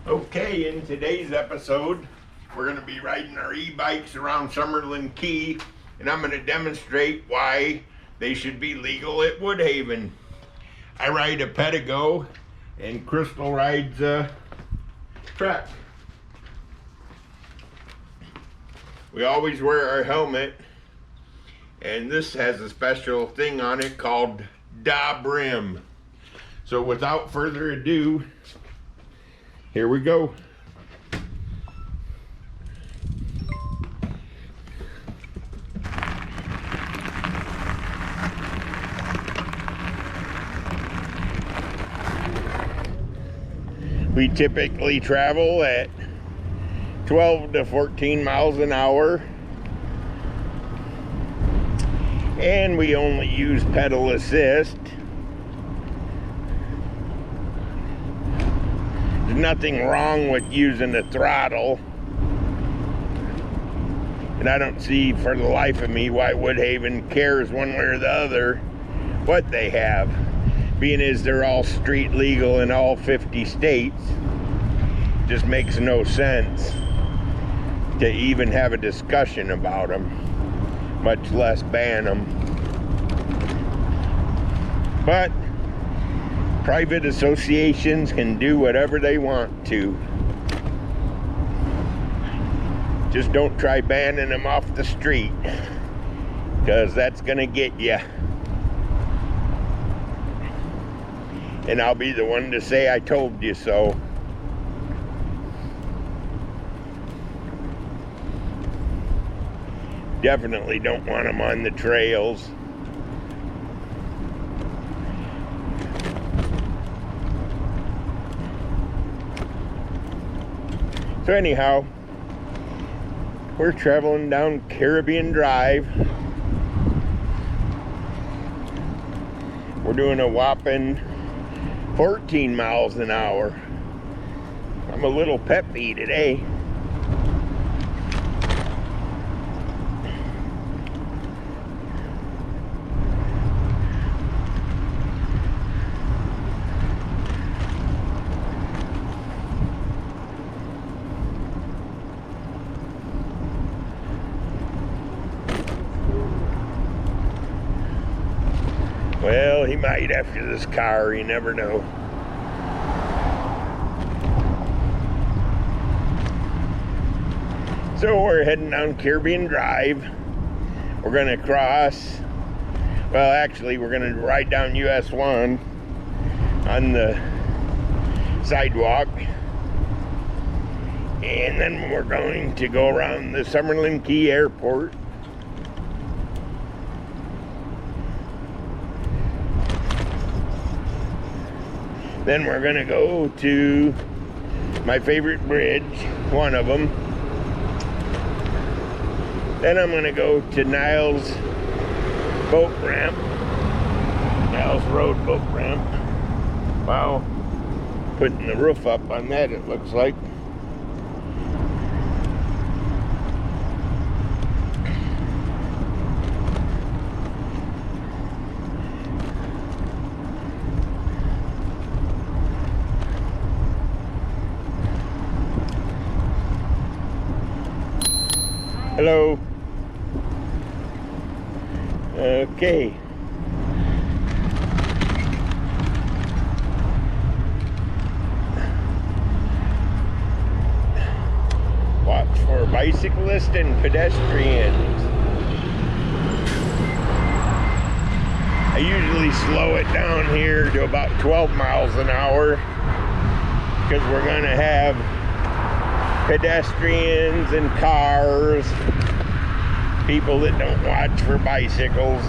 Okay, in today's episode, we're going to be riding our e-bikes around Summerland Key, and I'm going to demonstrate why they should be legal at Woodhaven. I ride a Pedigo, and Crystal rides a Trek. We always wear our helmet, and this has a special thing on it called Da Brim. So without further ado, here we go. We typically travel at 12 to 14 miles an hour, and we only use pedal assist. There's nothing wrong with using the throttle, and I don't see for the life of me why Woodhaven cares one way or the other what they have, being as they're all street legal in all 50 states. Just makes no sense to even have a discussion about them, much less ban them. But private associations can do whatever they want to. Just don't try banning them off the street, because that's gonna get you. And I'll be the one to say I told you so. Definitely don't want them on the trails. So anyhow, we're traveling down Caribbean Drive. We're doing a whopping 14 miles an hour. I'm a little peppy today. Well, he might after this car, you never know. So we're heading down Caribbean Drive. We're gonna cross, well actually we're gonna ride down US1 on the sidewalk. And then we're going to go around the Summerland Key Airport. Then we're gonna go to my favorite bridge, one of them. Then I'm gonna go to Niles boat ramp, Niles Road boat ramp. Wow, putting the roof up on that, it looks like. Hello. Okay. Watch for bicyclists and pedestrians. I usually slow it down here to about 12 miles an hour because we're going to have pedestrians and cars, people that don't watch for bicycles.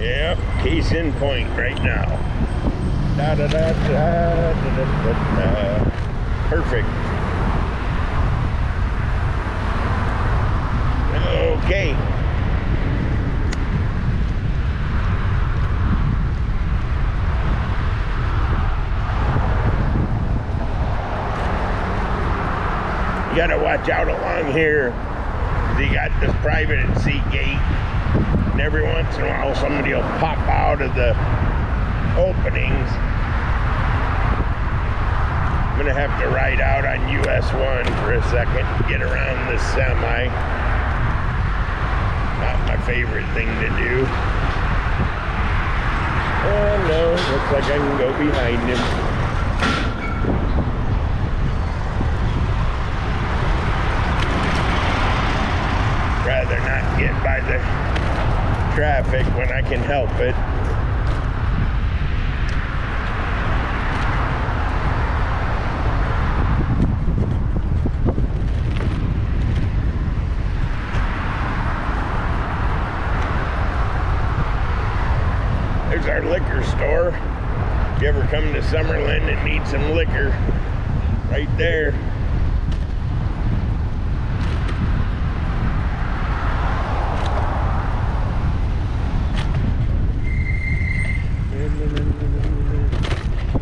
Yep, case in point right now. Da da da da da da da. Perfect. Okay. You gotta watch out along here. He got this private seat gate, and every once in a while somebody will pop out of the openings. I'm gonna have to ride out on US1 for a second, get around this semi. Not my favorite thing to do. Oh no, looks like I can go behind him. Rather not get by the traffic when I can help it. There's our liquor store. If you ever come to Summerland and need some liquor, right there.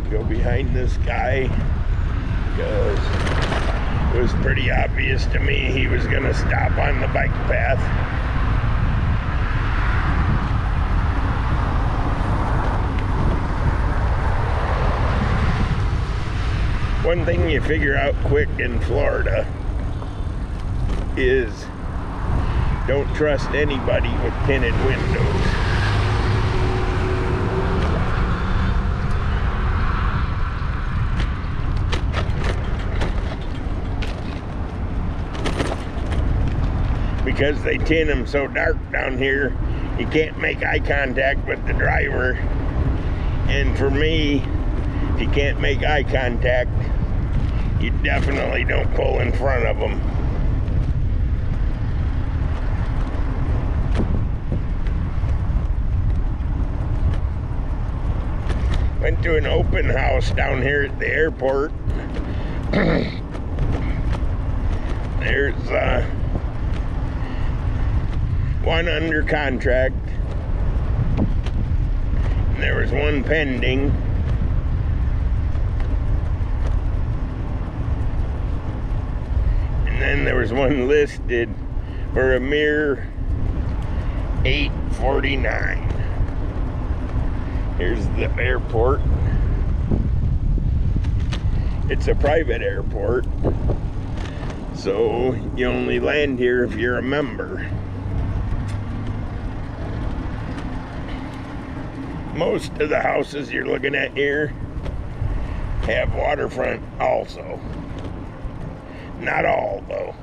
Go behind this guy because it was pretty obvious to me he was going to stop on the bike path. One thing you figure out quick in Florida is don't trust anybody with tinted windows. Because they tint them so dark down here, you can't make eye contact with the driver. And for me, if you can't make eye contact, you definitely don't pull in front of them. Went to an open house down here at the airport. There's one under contract, and there was one pending. And then there was one listed for a mere $849. Here's the airport. It's a private airport, so you only land here if you're a member. Most of the houses you're looking at here have waterfront also. Not all, though.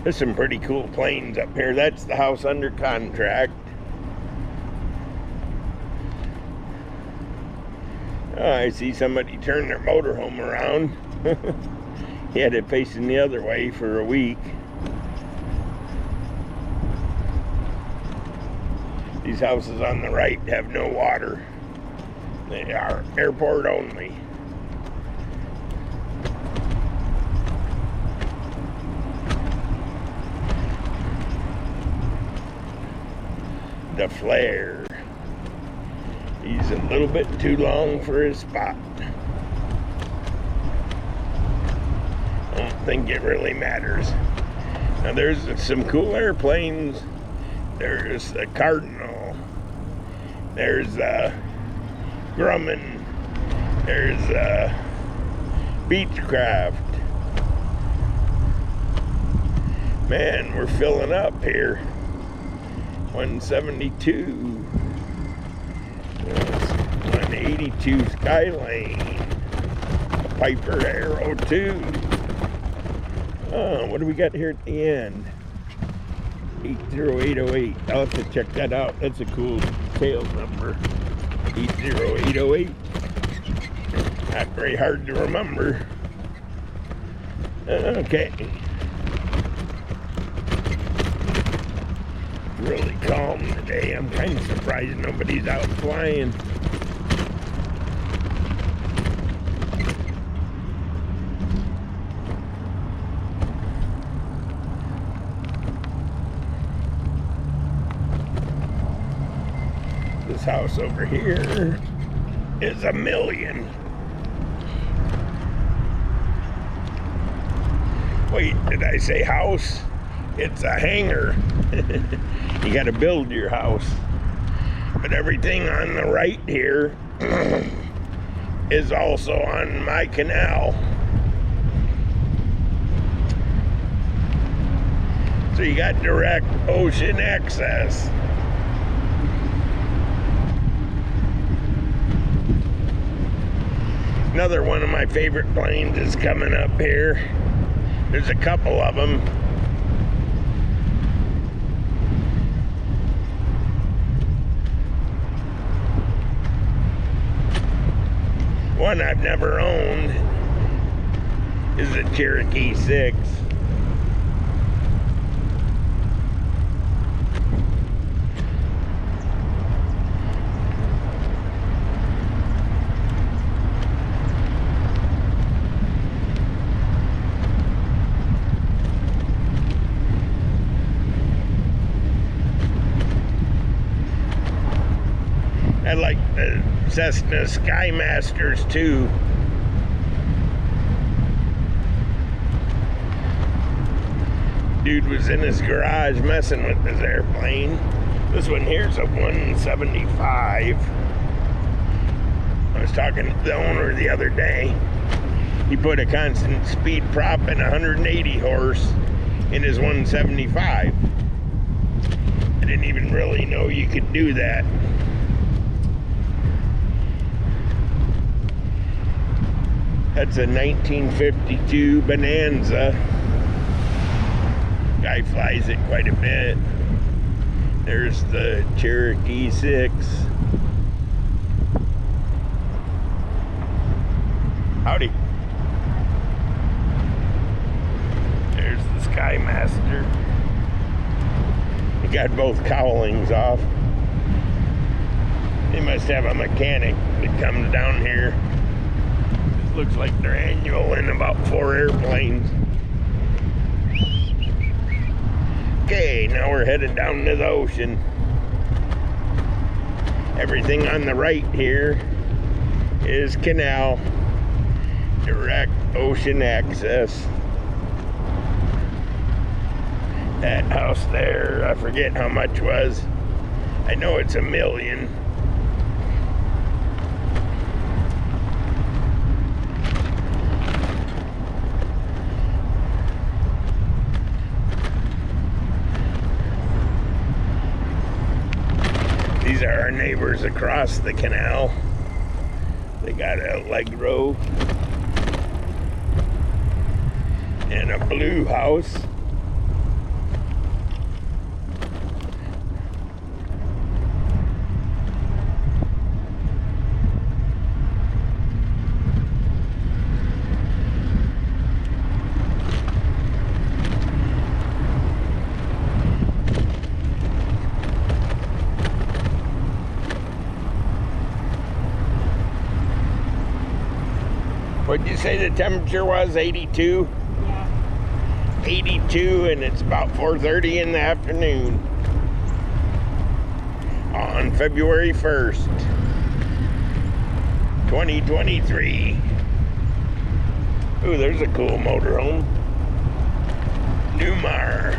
There's some pretty cool planes up here. That's the house under contract. Oh, I see somebody turn their motorhome around. He had it facing the other way for a week. These houses on the right have no water. They are airport only. The flare. He's a little bit too long for his spot. I don't think it really matters. Now there's some cool airplanes. There's the Cardinal. There's Grumman. There's Beechcraft. Man, we're filling up here. 172. 182 Skylane. A Piper Arrow 2. Oh, what do we got here at the end? 80808. I'll have to check that out. That's a cool tail number. 80808. Not very hard to remember. Okay. Really calm today. I'm kind of surprised nobody's out flying. this house over here is $1 million. Wait, did I say house? It's a hangar. You got to build your house. But everything on the right here is also on my canal. So you got direct ocean access. Another one of my favorite planes is coming up here. There's a couple of them. One I've never owned is the Cherokee 6. I like the Cessna Skymasters too. Dude was in his garage messing with this airplane. This one here's a 175. I was talking to the owner the other day. He put a constant speed prop and 180 horse in his 175. I didn't even really know you could do that. That's a 1952 Bonanza. Guy flies it quite a bit. There's the Cherokee 6. Howdy. There's the Skymaster. He got both cowlings off. They must have a mechanic that comes down here. Looks like they're annual in about 4 airplanes. Okay, now we're headed down to the ocean. Everything on the right here is canal, direct ocean access. That house there, I forget how much was. I know it's $1 million. These are our neighbors across the canal. They got a Allegro and a blue house. What'd you say the temperature was? 82? Yeah. 82, and it's about 4:30 in the afternoon on February 1st, 2023. Ooh, there's a cool motorhome. Newmar.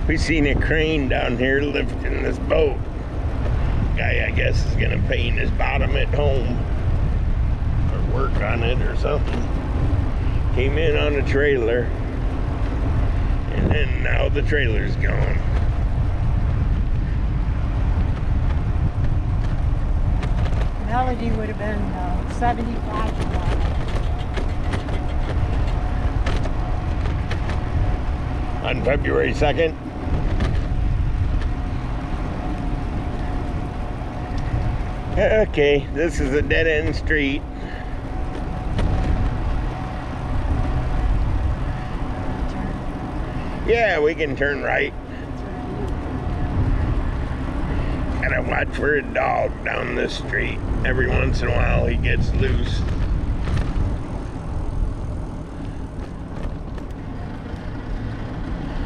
We seen a crane down here lifting this boat. Guy, I guess, is gonna paint his bottom at home or work on it or something. Came in on a trailer, and then now the trailer's gone. Melody would have been 75 years old. On February 2nd. Okay, this is a dead-end street. Yeah, we can turn right. Gotta watch for a dog down this street. Every once in a while he gets loose.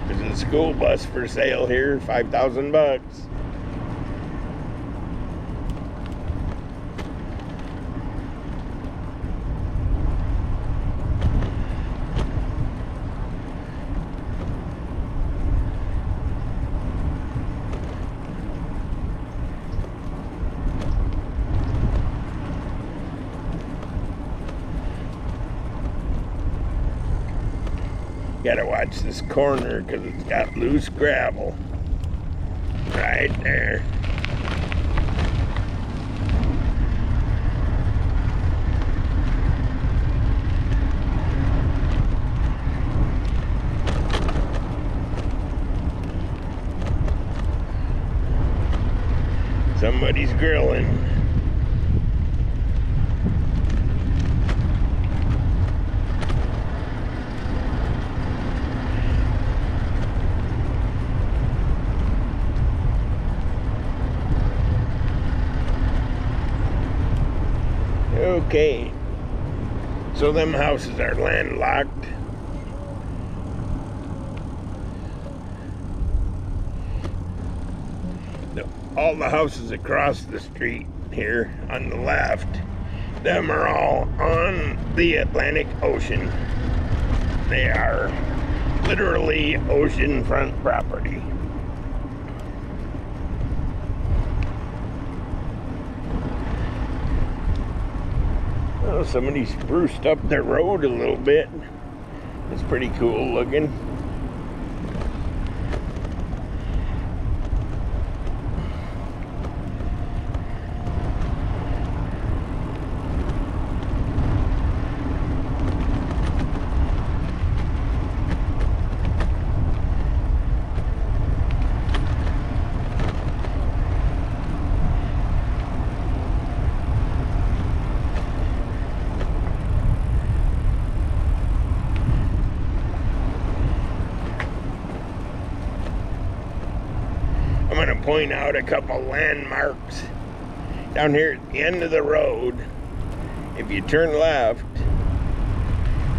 There's a school bus for sale here, $5,000. Gotta watch this corner because it's got loose gravel. Right there. Somebody's grilling. Okay, so them houses are landlocked. All the houses across the street here on the left, them are all on the Atlantic Ocean. They are literally oceanfront property. Oh, somebody spruced up their road a little bit. It's pretty cool looking. I'm going to point out a couple landmarks down here at the end of the road. If you turn left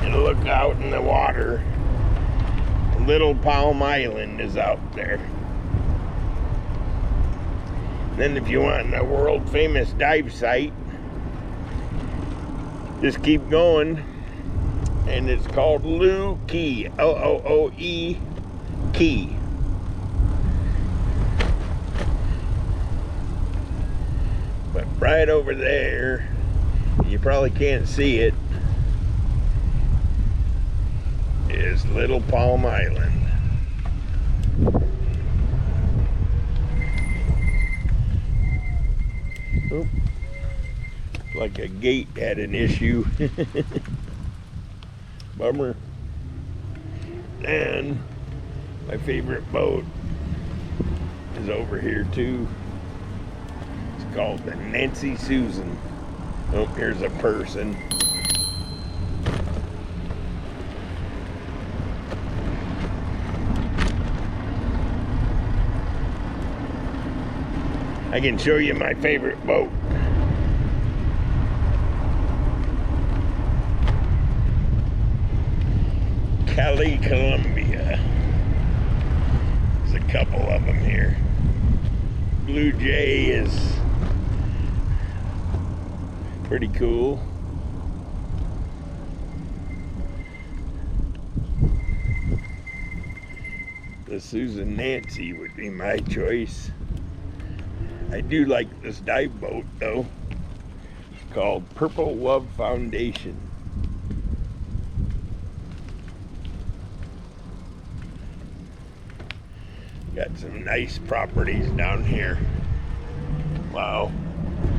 and look out in the water, Little Palm Island is out there. Then if you want a world famous dive site, just keep going, and it's called Looe Key, L-O-O-E Key. But right over there, you probably can't see it, is Little Palm Island. Oop. Like a gate had an issue. Bummer. And my favorite boat is over here too. Called the Nancy Susan. Oh, here's a person. I can show you my favorite boat. Cali, Columbia. There's a couple of them here. Blue Jay is pretty cool. The Susan Nancy would be my choice. I do like this dive boat though. It's called Purple Love Foundation. Got some nice properties down here. Wow.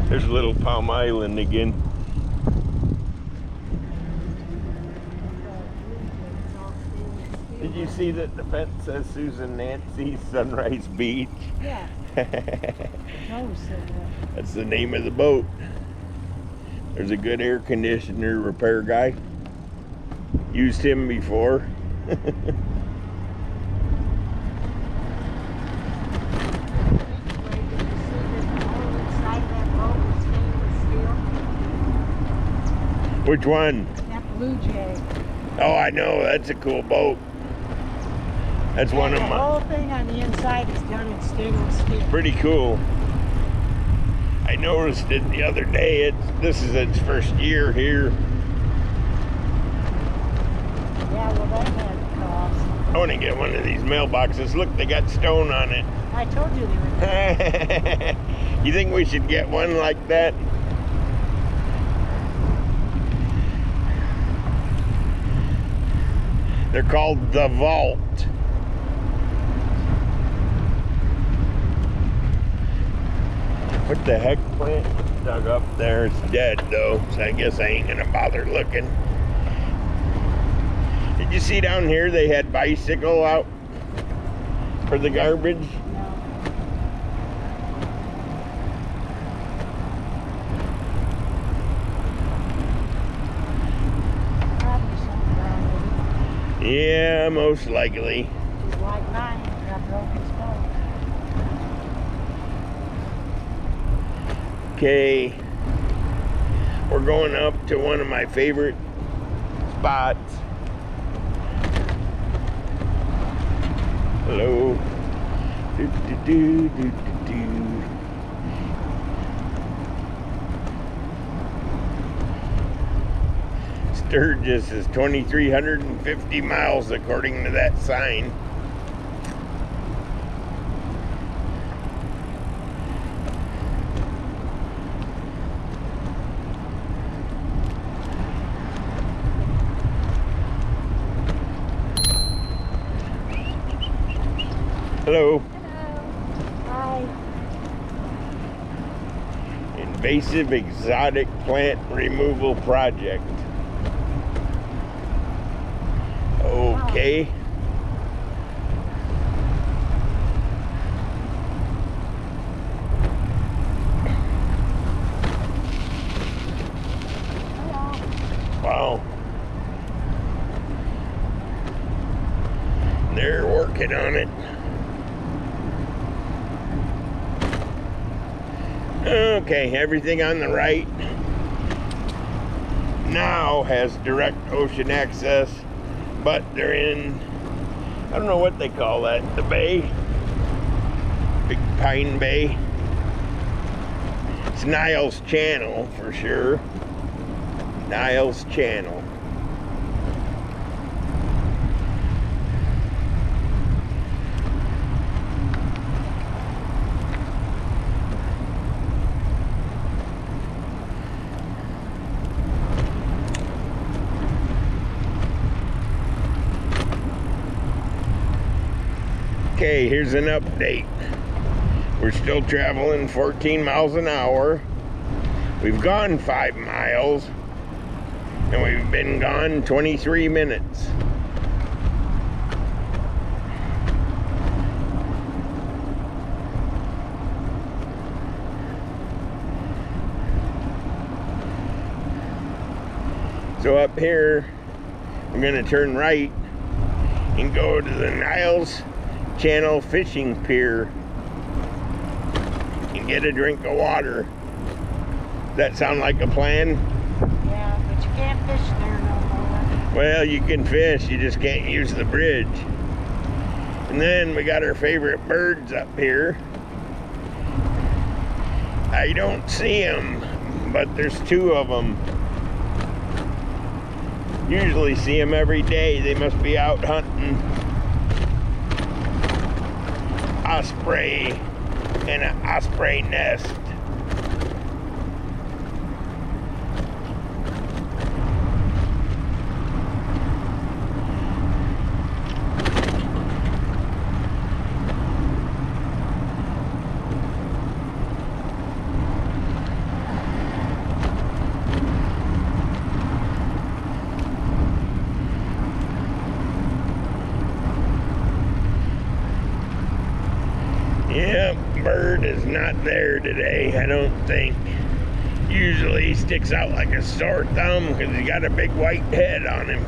There's Little Palm Island again. Did you see that the fence says Susan Nancy Sunrise Beach? Yeah. That's the name of the boat. There's a good air conditioner repair guy. Used him before. Which one? That Blue Jay. Oh, I know. That's a cool boat. That's one of The my... whole thing on the inside is done in stainless steel. Pretty cool. I noticed it the other day. This is its first year here. Yeah, well, that had cost. I want to get one of these mailboxes. Look, they got stone on it. I told you they were. You think we should get one like that? They're called the Vault. What the heck plant dug up there? It's dead though, so I guess I ain't gonna bother looking. Did you see down here they had bicycle out for the garbage? No. Probably something wrong with it. Yeah, most likely. Just like mine, got broken skull. Okay, we're going up to one of my favorite spots. Hello. Do, do, do, do, do. Sturgis is 2,350 miles according to that sign. Hello. Hello. Hi. Invasive exotic plant removal project. Okay. Hello. Wow. They're working on it. Okay, everything on the right now has direct ocean access, but they're in, I don't know what they call that, the bay, Big Pine Bay. It's Niles Channel for sure. Niles Channel. Okay, here's an update. We're still traveling 14 miles an hour. We've gone 5 miles, and we've been gone 23 minutes. So up here, we're gonna turn right and go to the Niles Channel Fishing Pier and get a drink of water. That sound like a plan? Yeah, but you can't fish there no more. Well, you can fish, you just can't use the bridge. And then we got our favorite birds up here. I don't see them, but there's 2 of them. Usually see them every day. They must be out hunting osprey in an osprey nest. Yep, bird is not there today, I don't think. Usually he sticks out like a sore thumb because he's got a big white head on him.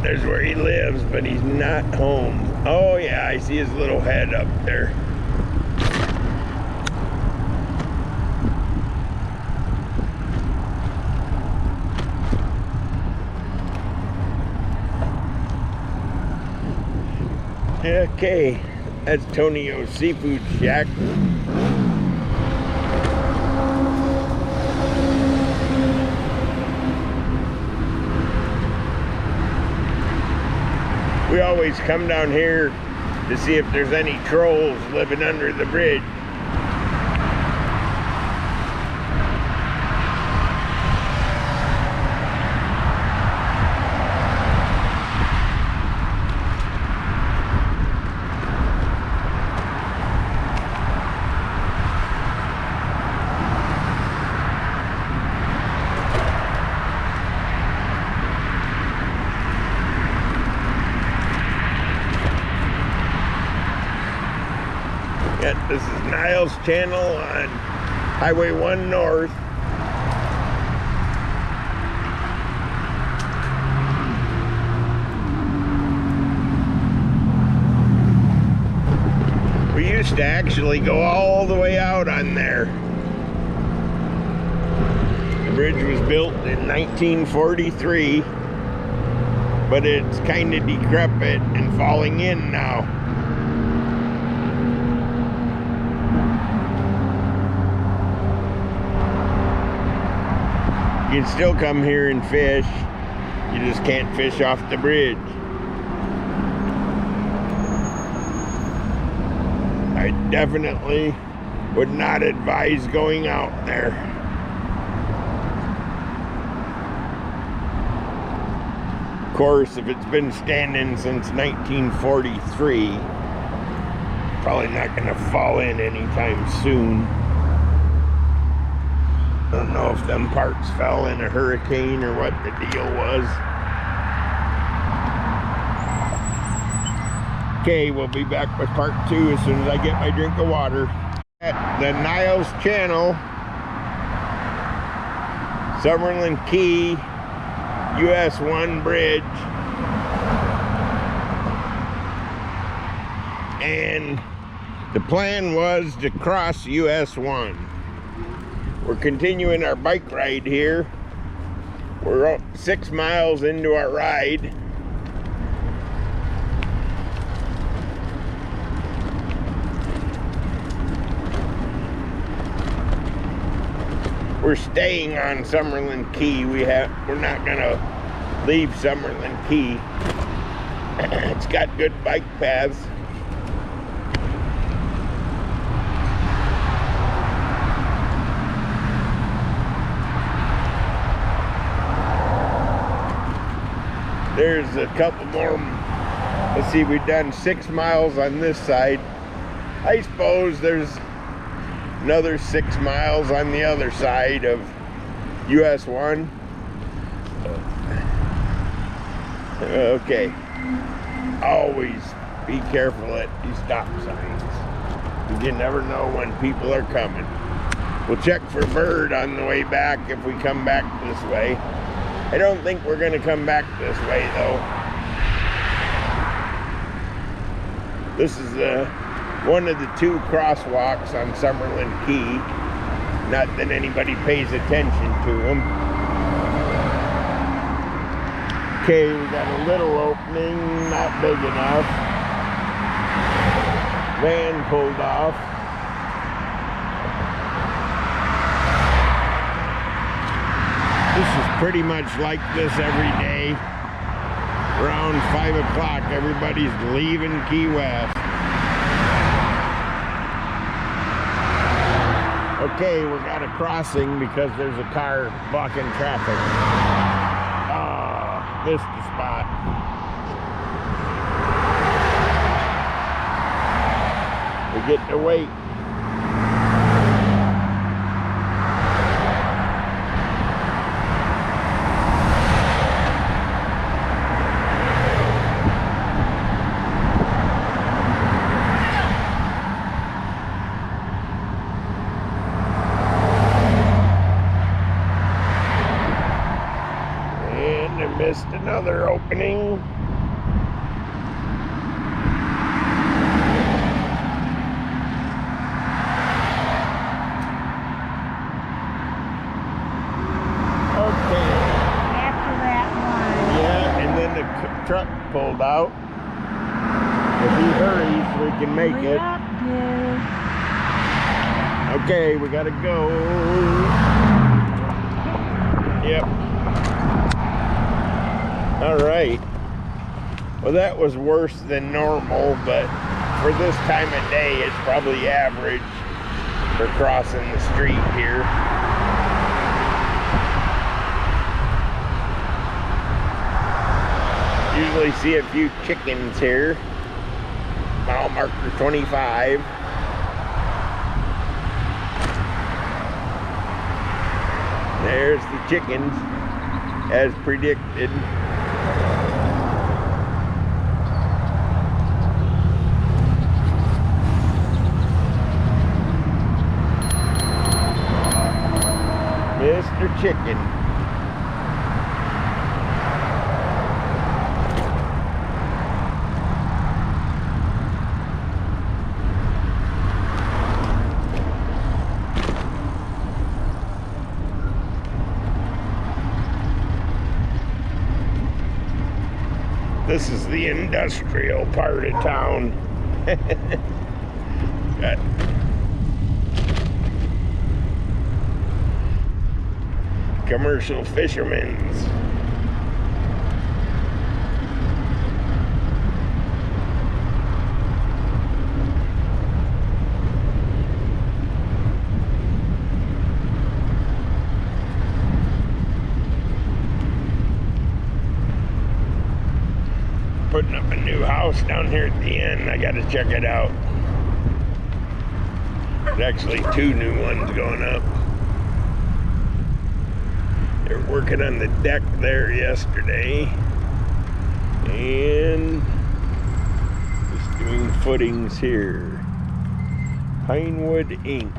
there's where he lives, but he's not home. Oh yeah, I see his little head up there. Okay, that's Tonio's Seafood Shack. We always come down here to see if there's any trolls living under the bridge. This is Niles Channel on Highway 1 North. We used to actually go all the way out on there. The bridge was built in 1943, but it's kind of decrepit and falling in now. You can still come here and fish. You just can't fish off the bridge. I definitely would not advise going out there. Of course, if it's been standing since 1943, probably not going to fall in anytime soon. I don't know if them parts fell in a hurricane or what the deal was. Okay, we'll be back with part 2 as soon as I get my drink of water. At the Niles Channel, Summerland Key, US1 bridge. And the plan was to cross US1. We're continuing our bike ride here. We're 6 miles into our ride. We're staying on Summerland Key. We're not gonna leave Summerland Key. It's got good bike paths. There's a couple more. Let's see, we've done 6 miles on this side. I suppose there's another 6 miles on the other side of US1. Okay. Always be careful at these stop signs. You never know when people are coming. We'll check for bird on the way back if we come back this way. I don't think we're going to come back this way, though. This is one of the 2 crosswalks on Summerland Key. Not that anybody pays attention to them. Okay, we got a little opening, not big enough. Van pulled off. This is pretty much like this every day. Around 5 o'clock, everybody's leaving Key West. Okay, we got a crossing because there's a car blocking traffic. Ah, missed the spot. We get to wait. Missed another opening. truck pulled out. If he hurries, we can make Hurry it. up, dear. Okay, we gotta go. Yep. All right. Well, that was worse than normal, but for this time of day, it's probably average for crossing the street here. Usually see a few chickens here. Mile marker 25. There's the chickens, as predicted. Mr. Chicken. This is the industrial part of town. Got commercial fishermen's. Putting up a new house down here at the end. I gotta check it out. There's actually 2 new ones going up. They're working on the deck there yesterday. And just doing footings here. Pinewood Inc.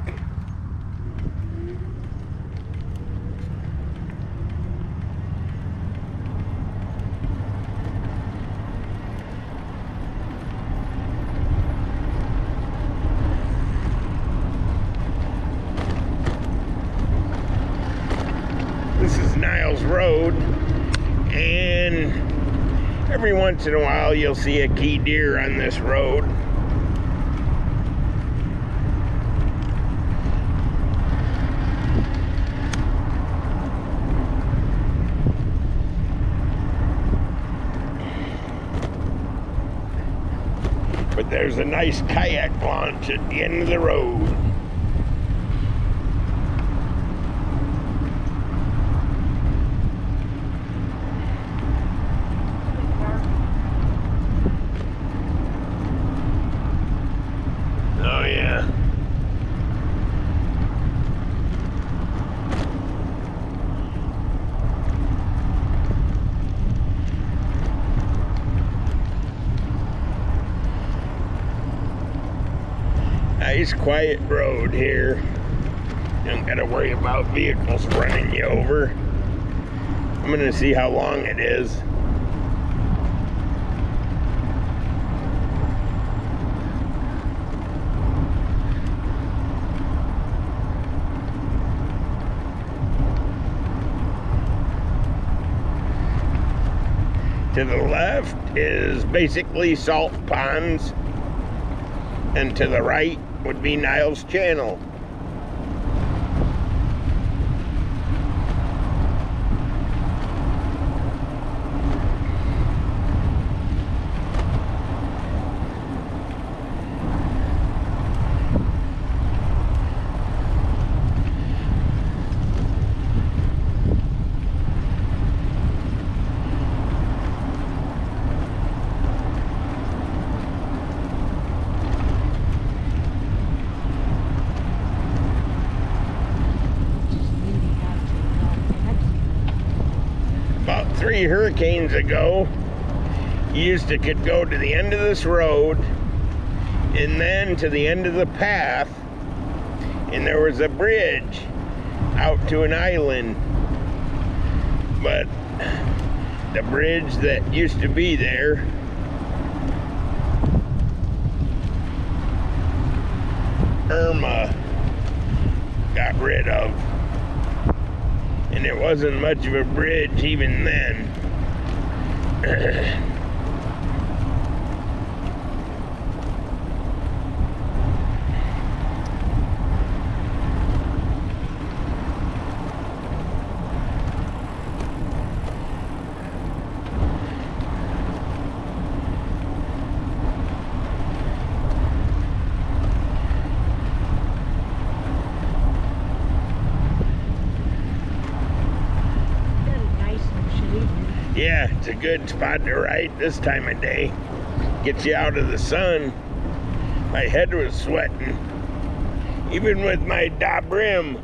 This is Niles Road, and every once in a while you'll see a key deer on this road. But there's a nice kayak launch at the end of the road. Oh yeah. Nice quiet road here. Don't gotta worry about vehicles running you over. I'm gonna see how long it is. To the left is basically salt ponds, and to the right would be Niles Channel. About 3 hurricanes ago, you could go to the end of this road and then to the end of the path, and there was a bridge out to an island. But the bridge that used to be there Irma got rid of. And it wasn't much of a bridge even then. Yeah, it's a good spot to ride this time of day. Gets you out of the sun. My head was sweating, even with my top rim.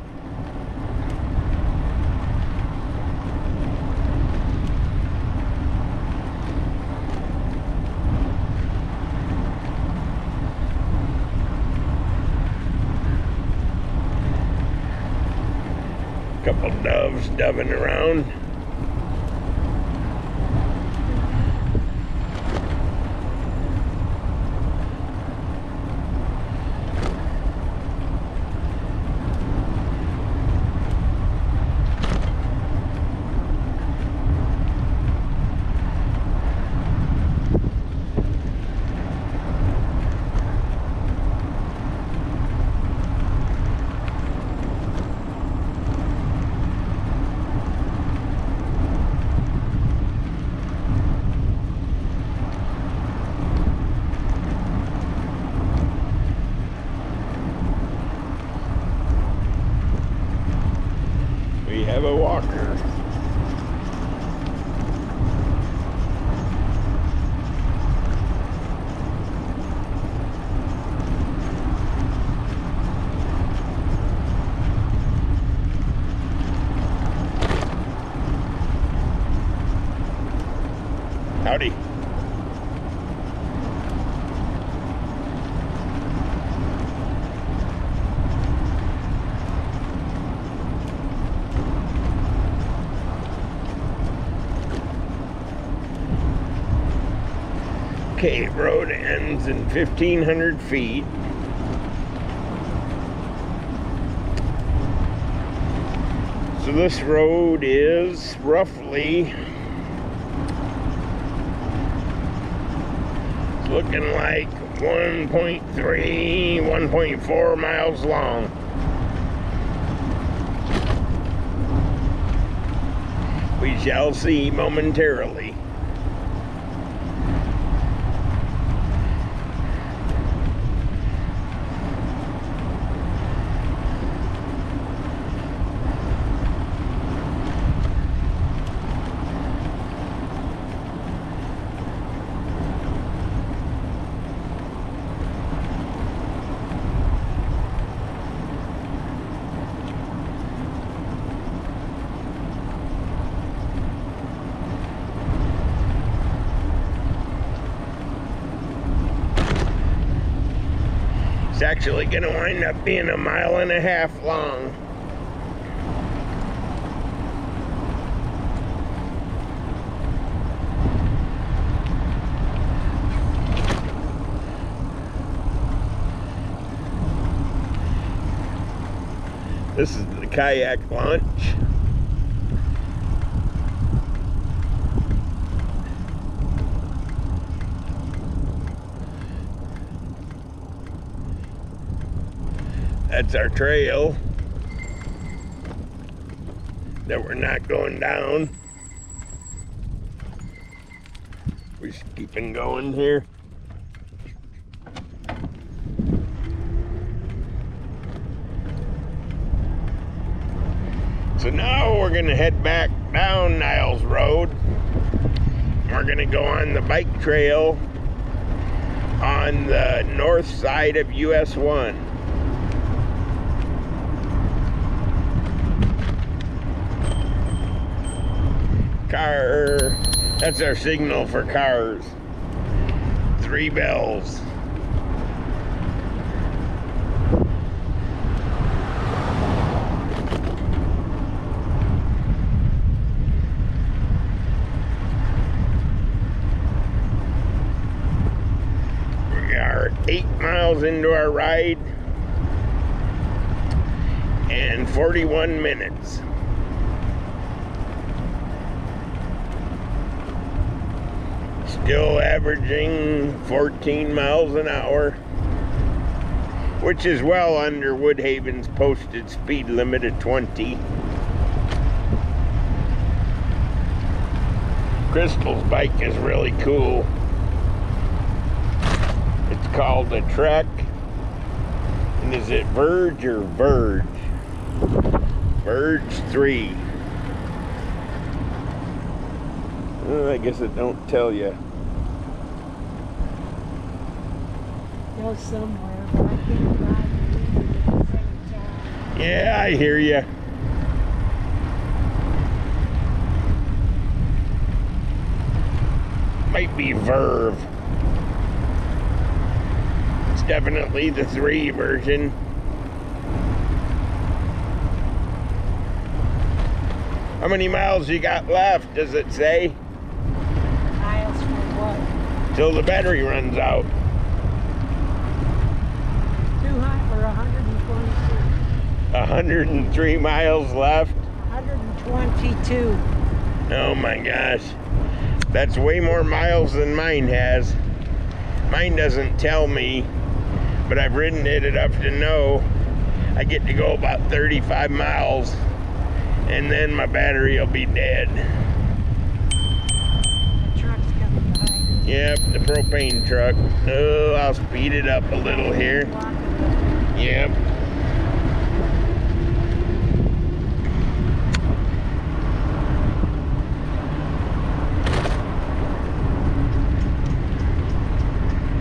Couple doves doving around. We have a walker. Howdy. Okay, road ends in 1,500 feet. So this road is roughly looking like 1.3, 1.4 miles long. We shall see momentarily. It's actually going to wind up being 1.5 miles long. This is the kayak launch. That's our trail that we're not going down. We're just keeping going here. So now we're gonna head back down Niles Road. We're gonna go on the bike trail on the north side of US1. Car, that's our signal for cars. 3 bells. We are 8 miles into our ride and 41 minutes. Still averaging 14 miles an hour, which is well under Woodhaven's posted speed limit of 20. Crystal's bike is really cool. It's called a Trek. And is it Verge or Verge? Verge 3. I guess it don't tell you. Goes somewhere, but I can't drive it at the same time. Yeah, I hear you. Might be Verve. It's definitely the 3 version. How many miles you got left, does it say? Miles for what? Till the battery runs out. 200 or 122? 103 miles left. 122. Oh my gosh. That's way more miles than mine has. Mine doesn't tell me, but I've ridden it enough to know I get to go about 35 miles and then my battery will be dead. The truck's coming behind. Yep, the propane truck. Oh, I'll speed it up a little here. Yep.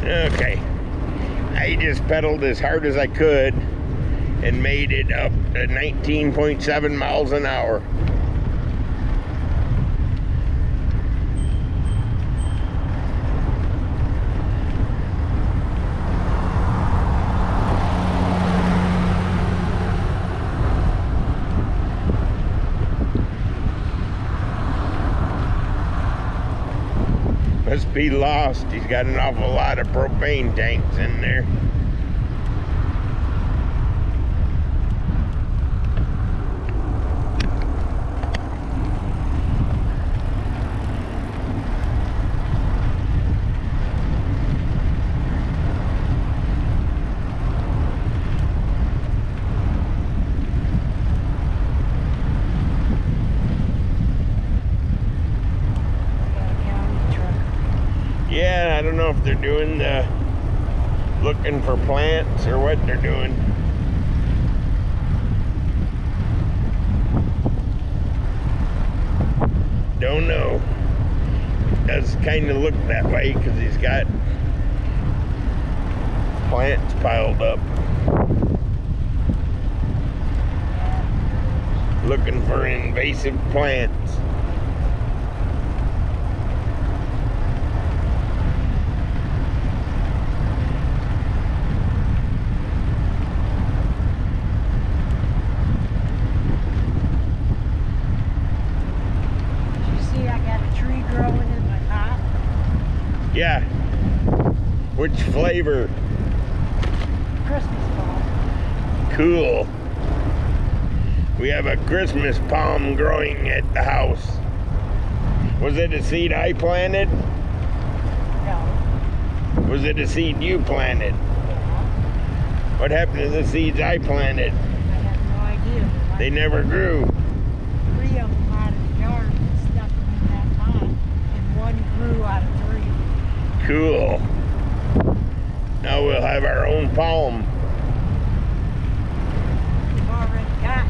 Okay. I just pedaled as hard as I could and made it up to 19.7 miles an hour. Must be lost. He's got an awful lot of propane tanks in there. Yeah, I don't know if they're doing the looking for plants or what they're doing. Don't know. It does kind of look that way because he's got plants piled up. Looking for invasive plants. Yeah. Which flavor? Christmas palm. Cool. We have a Christmas palm growing at the house. Was it a seed I planted? No. Was it a seed you planted? Yeah. What happened to the seeds I planted? I have no idea. They never grew. 3 of them out of the yard and stuck them in that pot, and 1 grew out of 3. Cool. Now we'll have our own palm. We've already got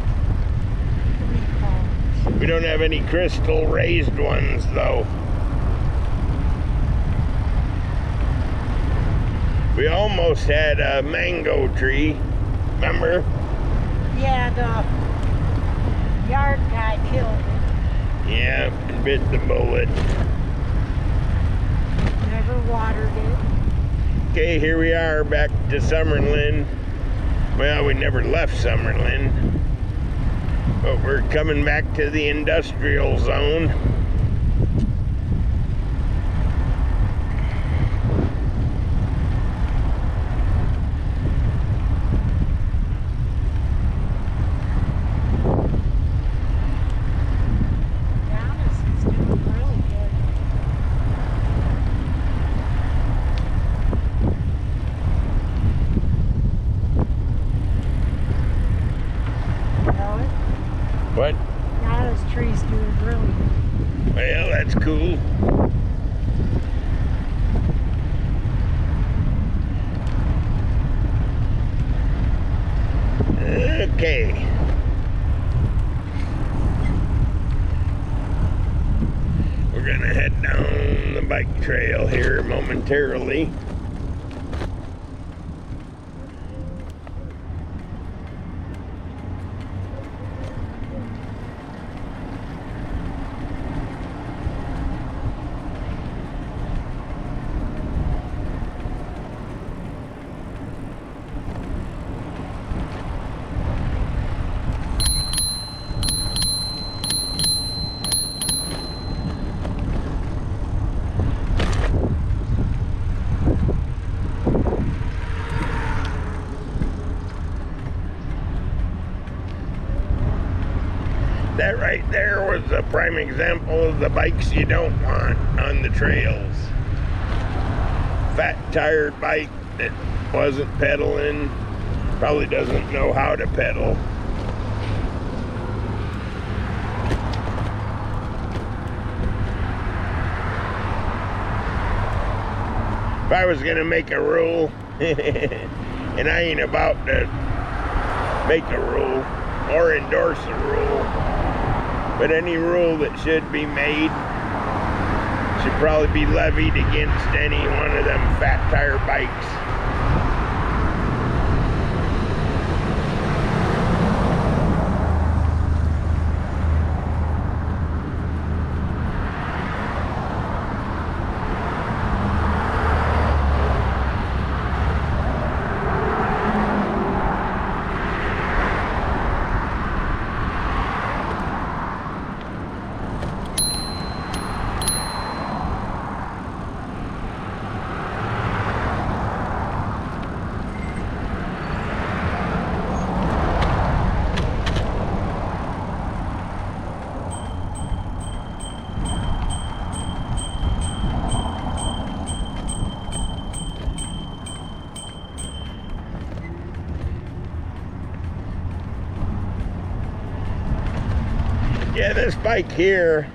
3 palms. We don't have any crystal raised ones though. We almost had a mango tree, remember? Yeah, the yard guy killed it. Yeah, bit the bullet. Never watered it. Okay, here we are back to Summerland. Well, we never left Summerland, but we're coming back to the industrial zone. What? Now this tree's doing really good. Well, that's cool. Okay. We're We're gonna head down the bike trail here momentarily. That right there was a prime example of the bikes you don't want on the trails. Fat tired bike that wasn't pedaling, probably doesn't know how to pedal. If I was gonna make a rule, and I ain't about to make a rule or endorse a rule, but any rule that should be made should probably be levied against any one of them fat tire bikes. Yeah, this bike here,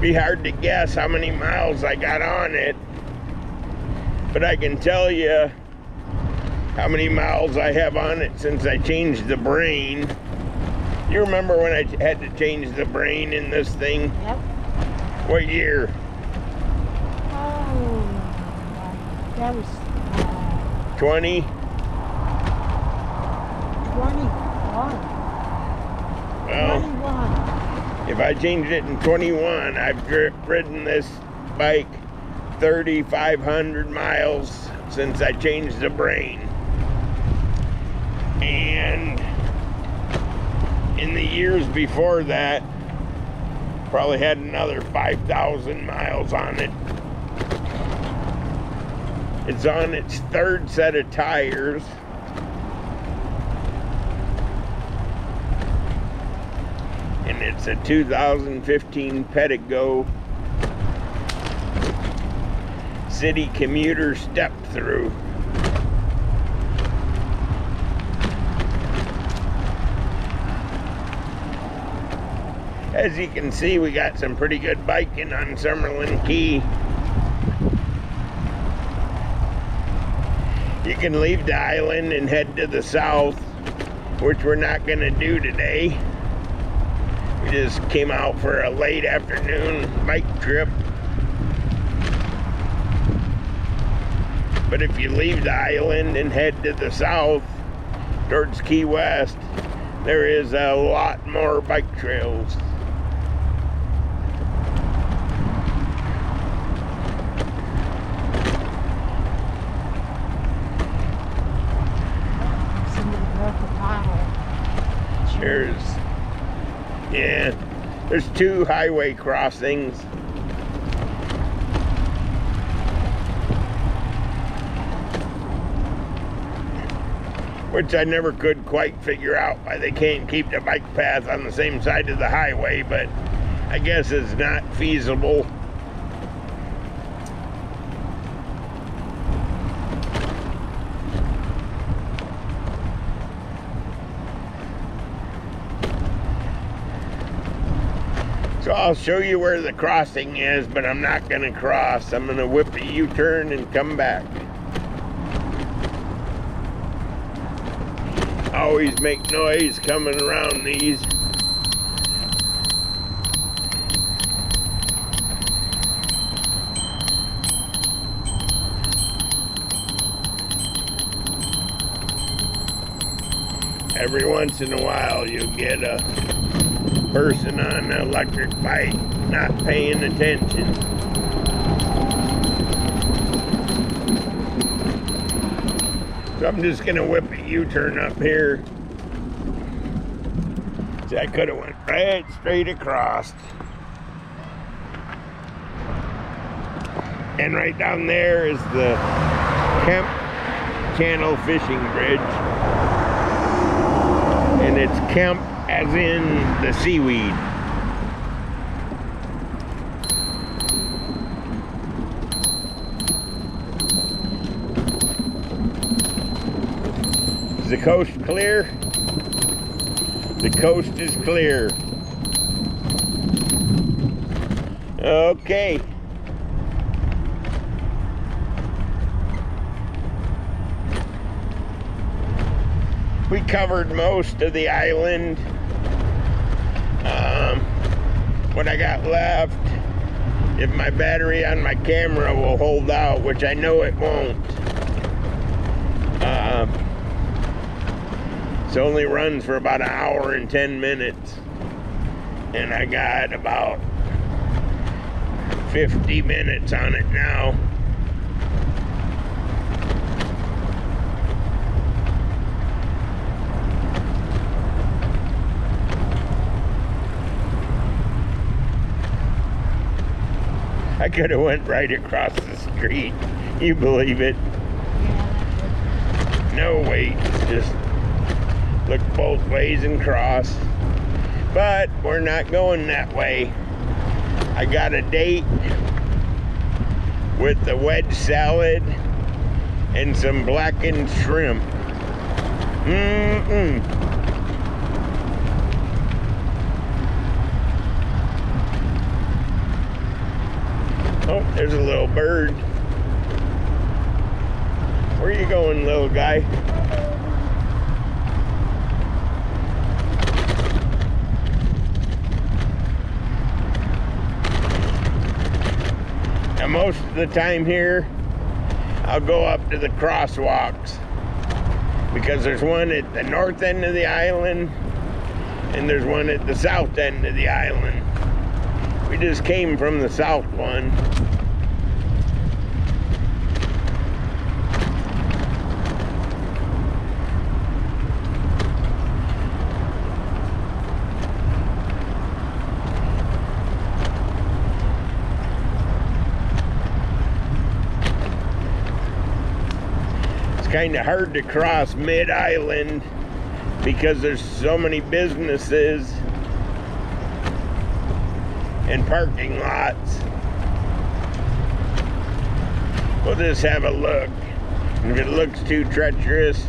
be hard to guess how many miles I got on it, but I can tell you how many miles I have on it since I changed the brain. You remember when I had to change the brain in this thing? Yep. What year? Oh, that was 20? 21. Well, 21. if I changed it in 21, I've ridden this bike 3,500 miles since I changed the brain. And in the years before that, probably had another 5,000 miles on it. It's on its third set of tires. And it's a 2015 Pedigo city commuter step through. As you can see, we got some pretty good biking on Summerland Key. You can leave the island and head to the south, which we're not going to do today. We just came out for a late afternoon bike trip. But if you leave the island and head to the south, towards Key West, there is a lot more bike trails. There's two highway crossings. Which I never could quite figure out why they can't keep the bike path on the same side of the highway, but I guess it's not feasible. So I'll show you where the crossing is, but I'm not going to cross. I'm going to whip a U-turn and come back. Always make noise coming around these. Every once in a while you'll get a person on an electric bike not paying attention. So I'm just gonna whip a U-turn up here. See, I could have went right straight across. And right down there is the Kemp Channel Fishing Bridge. And it's Kemp as in the seaweed. Is the coast clear? The coast is clear. Okay. We covered most of the island. What I got left, if my battery on my camera will hold out, which I know it won't. It only runs for about an hour and 10 minutes. And I got about 50 minutes on it now. I could have went right across the street. You believe it? No, wait, just look both ways and cross. But we're not going that way. I got a date with the wedge salad and some blackened shrimp. Oh, there's a little bird. Where are you going, little guy? Now, most of the time here, I'll go up to the crosswalks because there's one at the north end of the island and there's one at the south end of the island. We just came from the south one. It's kind of hard to cross mid-island because there's so many businesses and parking lots. We'll just have a look. If it looks too treacherous,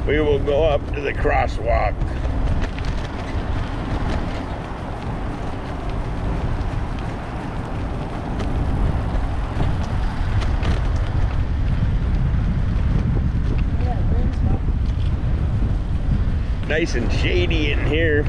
we will go up to the crosswalk. Nice and shady in here.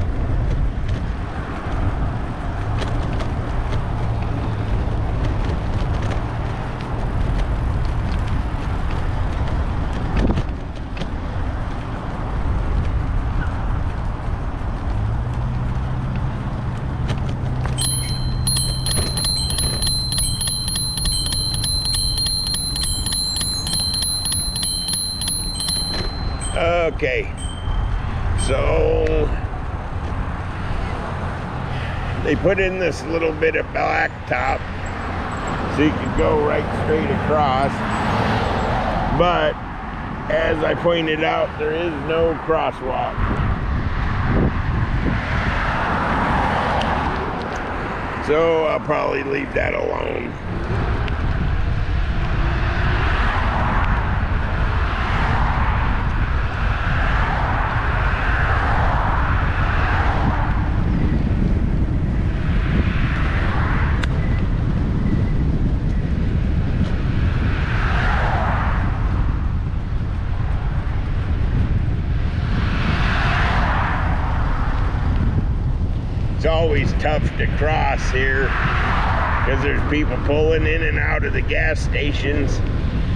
Okay, so they put in this little bit of blacktop so you could go right straight across, but as I pointed out, there is no crosswalk. So I'll probably leave that alone. It's always tough to cross here because there's people pulling in and out of the gas stations.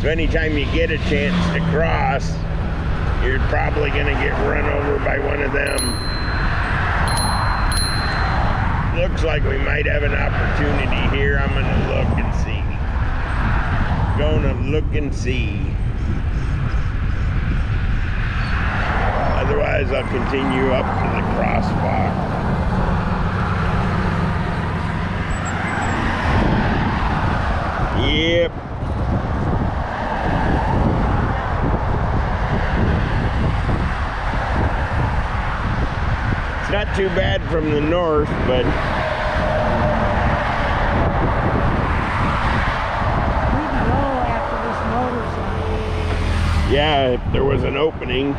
So anytime you get a chance to cross, you're probably gonna get run over by one of them. Looks like we might have an opportunity here. I'm gonna look and see. Gonna look and see. Otherwise, I'll continue up to the crosswalk. Yep. It's not too bad from the north, but We can go after this motorcycle. yeah, if there was an opening.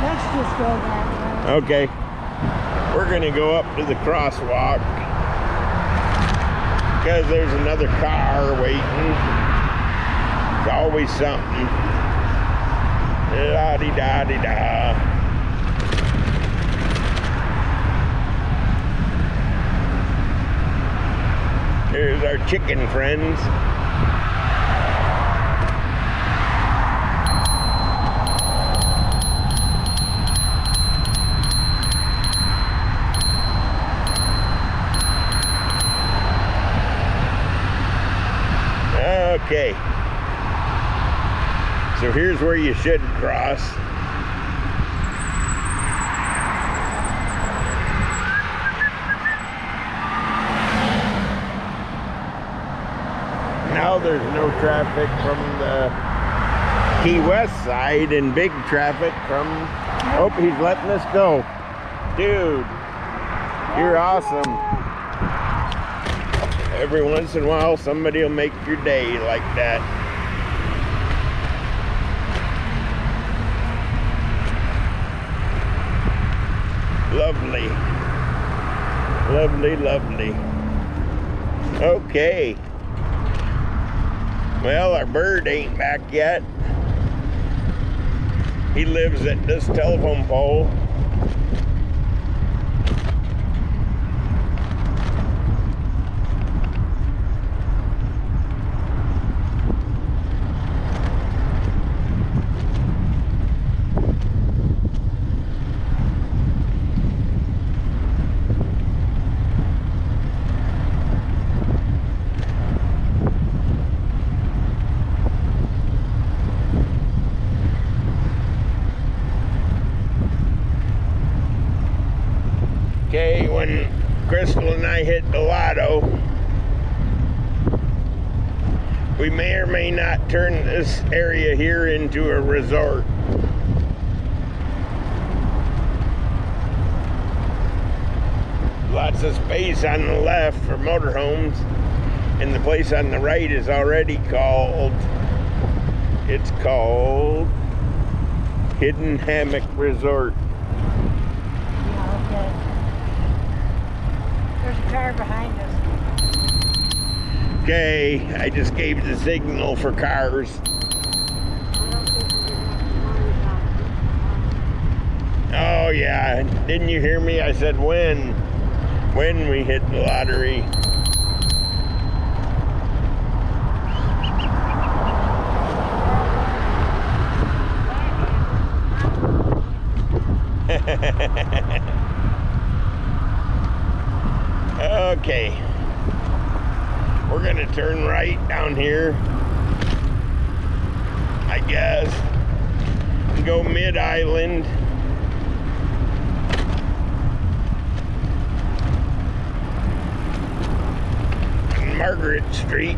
Let's just go that way. Okay. We're gonna go up to the crosswalk because there's another car waiting. It's always something. La-di-da-di-da. Here's our chicken friends. Okay, so here's where you should cross. Now there's no traffic from the Key West side and big traffic from, oh, he's letting us go. Dude, you're awesome. Every once in a while, somebody will make your day like that. Lovely. Lovely, lovely. Okay. Well, our bird ain't back yet. He lives at this telephone pole. Okay, when Crystal and I hit the lotto, we may or may not turn this area here into a resort. Lots of space on the left for motorhomes, and the place on the right is already called, it's called Hidden Hammock Resort. Yeah, okay. There's a car behind us. Okay, I just gave the signal for cars. I don't think we're gonna have to worry about it. Oh yeah, didn't you hear me? I said when we hit the lottery. Okay, we're gonna turn right down here, I guess, and go mid-island. On Margaret Street.